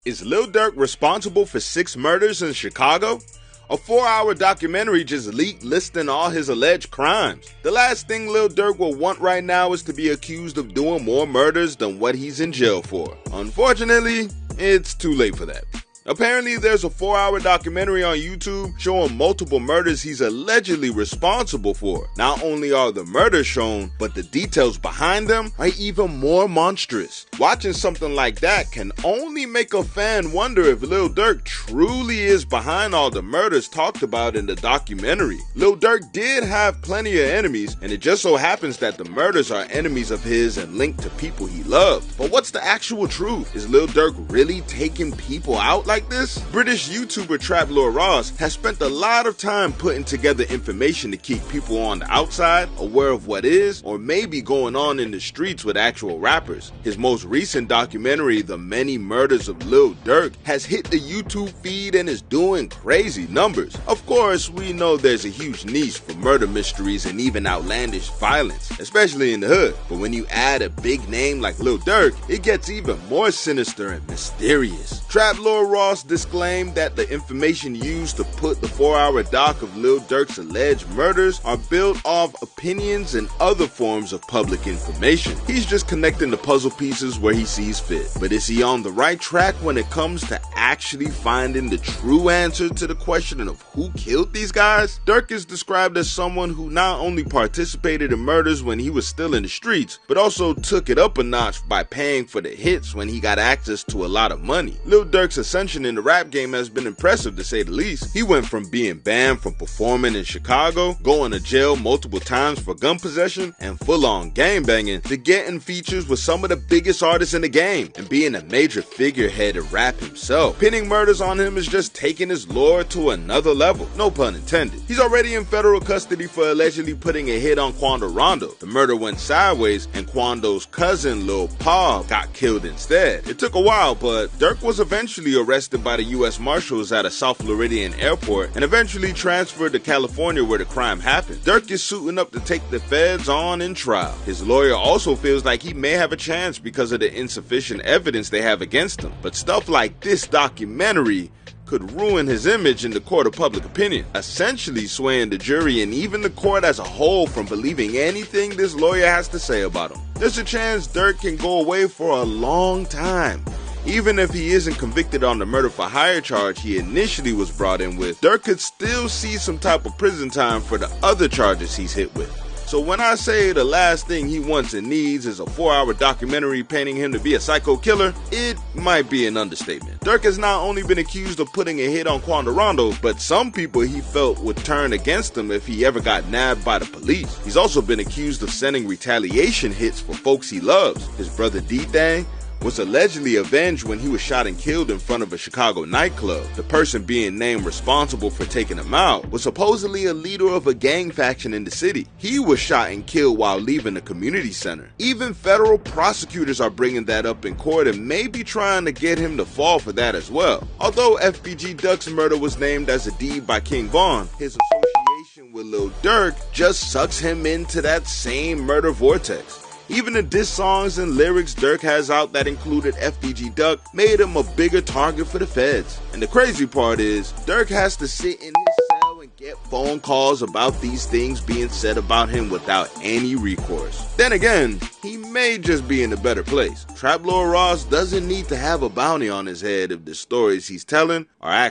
Is Lil Durk responsible for 6 murders in Chicago? A 4-hour documentary just leaked listing all his alleged crimes. The last thing Lil Durk will want right now is to be accused of doing more murders than what he's in jail for. Unfortunately, it's too late for that. Apparently, there's a 4-hour documentary on YouTube showing multiple murders he's allegedly responsible for. Not only are the murders shown, but the details behind them are even more monstrous. Watching something like that can only make a fan wonder if Lil Durk truly is behind all the murders talked about in the documentary. Lil Durk did have plenty of enemies, and it just so happens that the murders are enemies of his and linked to people he loved. But what's the actual truth? Is Lil Durk really taking people out like this? British YouTuber Trap Lord Ross has spent a lot of time putting together information to keep people on the outside aware of what is or may be going on in the streets with actual rappers. His most recent documentary, The Many Murders of Lil Durk, has hit the YouTube feed and is doing crazy numbers. Of course, we know there's a huge niche for murder mysteries and even outlandish violence, especially in the hood. But when you add a big name like Lil Durk, it gets even more sinister and mysterious. Trap Lord Ross disclaimed that the information used to put the 4-hour doc of Lil Durk's alleged murders are built off opinions and other forms of public information. He's just connecting the puzzle pieces where he sees fit. But is he on the right track when it comes to actually finding the true answer to the question of who killed these guys? Durk is described as someone who not only participated in murders when he was still in the streets, but also took it up a notch by paying for the hits when he got access to a lot of money. Lil Durk's ascension in the rap game has been impressive to say the least. He went from being banned from performing in Chicago, going to jail multiple times for gun possession and full-on gangbanging, to getting features with some of the biggest artists in the game and being a major figurehead of rap himself. Pinning murders on him is just taking his lore to another level, no pun intended. He's already in federal custody for allegedly putting a hit on Quando Rondo. The murder went sideways and Quando's cousin Lil Pa got killed instead. It took a while, but Durk was eventually arrested by the U.S. Marshals at a South Floridian airport and eventually transferred to California where the crime happened. Durk is suiting up to take the feds on in trial. His lawyer also feels like he may have a chance because of the insufficient evidence they have against him. But stuff like this documentary could ruin his image in the court of public opinion, essentially swaying the jury and even the court as a whole from believing anything this lawyer has to say about him. There's a chance Durk can go away for a long time. Even if he isn't convicted on the murder for hire charge he initially was brought in with, Durk could still see some type of prison time for the other charges he's hit with. So when I say the last thing he wants and needs is a 4-hour documentary painting him to be a psycho killer, it might be an understatement. Durk has not only been accused of putting a hit on Quando Rondo, but some people he felt would turn against him if he ever got nabbed by the police. He's also been accused of sending retaliation hits for folks he loves. His brother D-Thang was allegedly avenged when he was shot and killed in front of a Chicago nightclub. The person being named responsible for taking him out was supposedly a leader of a gang faction in the city. He was shot and killed while leaving a community center. Even federal prosecutors are bringing that up in court and may be trying to get him to fall for that as well. Although FBG Duck's murder was named as a deed by King Von, his association with Lil Durk just sucks him into that same murder vortex. Even the diss songs and lyrics Durk has out that included FBG Duck made him a bigger target for the feds. And the crazy part is, Durk has to sit in his cell and get phone calls about these things being said about him without any recourse. Then again, he may just be in a better place. Trap Lord Ross doesn't need to have a bounty on his head if the stories he's telling are accurate.